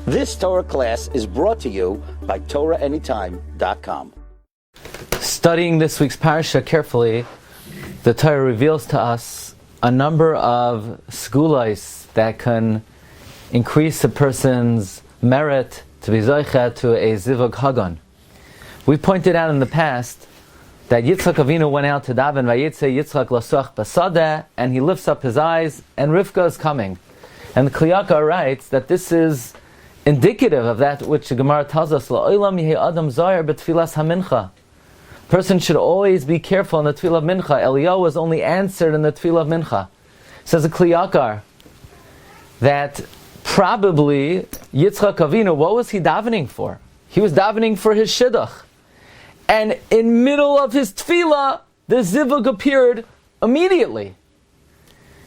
This Torah class is brought to you by TorahAnytime.com. Studying this week's Parsha carefully, the Torah reveals to us a number of Segulos that can increase a person's merit to be zocheh to a zivug hagon. We pointed out in the past that Yitzchak Avinu went out to daven vayitze Yitzchak lasuach basadeh, and he lifts up his eyes, and Rivka is coming. And the Kliyaka writes that this is indicative of that which the Gemara tells us, La'olam yehi adam zayir b'tfilas hamincha. Person should always be careful in the tefillah of mincha. Eliyahu was only answered in the tefillah of mincha. Says the Kliyakar that probably Yitzchak Avinu, what was he davening for? He was davening for his Shidduch. And in middle of his tefillah, the zivug appeared immediately.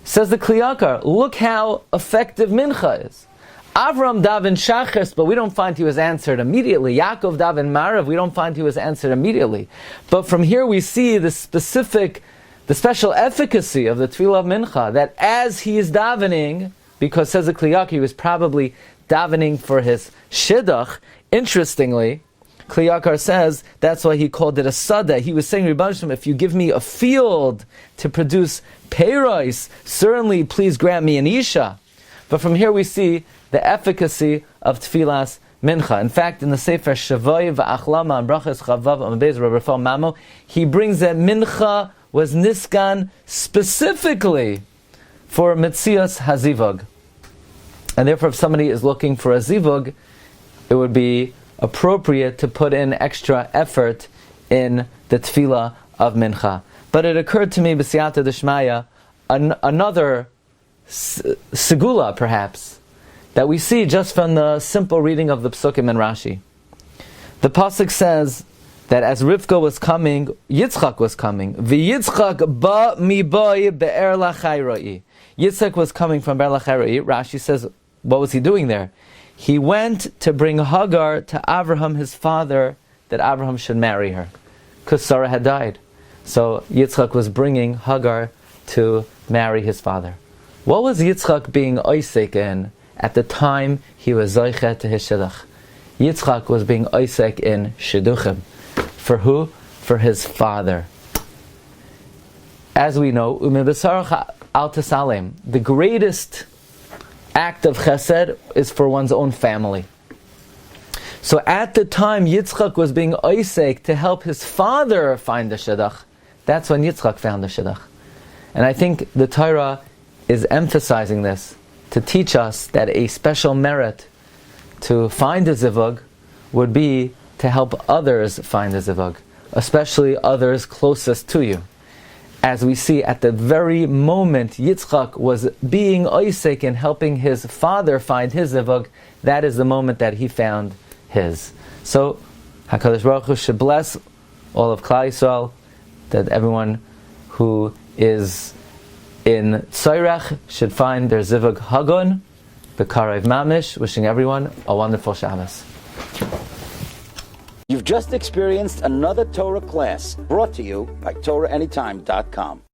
Says the Kliyakar, look how effective mincha is. Avram daven shachris, but we don't find he was answered immediately. Yaakov daven marav, we don't find he was answered immediately. But from here we see the special efficacy of the tefillah of mincha, that as he is davening, because says the Kliyakar, he was probably davening for his shidduch. Interestingly, Kliyakar says that's why he called it a sada. He was saying, Rebbe, if you give me a field to produce peiros, certainly please grant me an isha. But from here we see the efficacy of tefillas mincha. In fact, in the Sefer Shavoi v'Achlama and Brachas Chavav Amabez Rabbi Mamo, he brings that mincha was niskan specifically for Metzias Hazivug. And therefore, if somebody is looking for a zivug, it would be appropriate to put in extra effort in the tefillah of mincha. But it occurred to me, b'siyata d'shmaya, another segula, perhaps, that we see just from the simple reading of the Psukim and Rashi. The pasuk says that as Rivka was coming, Yitzchak was coming. V'Yitzchak ba miboy be'er lachai. Yitzchak was coming from be'er lachai. Rashi says, what was he doing there? He went to bring Hagar to Abraham, his father, that Abraham should marry her, because Sarah had died. So Yitzchak was bringing Hagar to marry his father. What was Yitzchak being oisek in at the time he was zocheh to his shidduch? Yitzchak was being oisek in shidduchim. For who? For his father. As we know, the greatest act of chesed is for one's own family. So at the time Yitzchak was being oisek to help his father find the shidduch, that's when Yitzchak found the shidduch. And I think the Torah is emphasizing this to teach us that a special merit to find a zivug would be to help others find a zivug, especially others closest to you. As we see at the very moment Yitzchak was being oisek and helping his father find his zivug, that is the moment that he found his. So HaKadosh Baruch Hu should bless all of Klal Yisrael, that everyone who is in Tzairach should find their zivug hagon, b'karev mamish. Wishing everyone a wonderful Shabbos. You've just experienced another Torah class brought to you by TorahAnytime.com.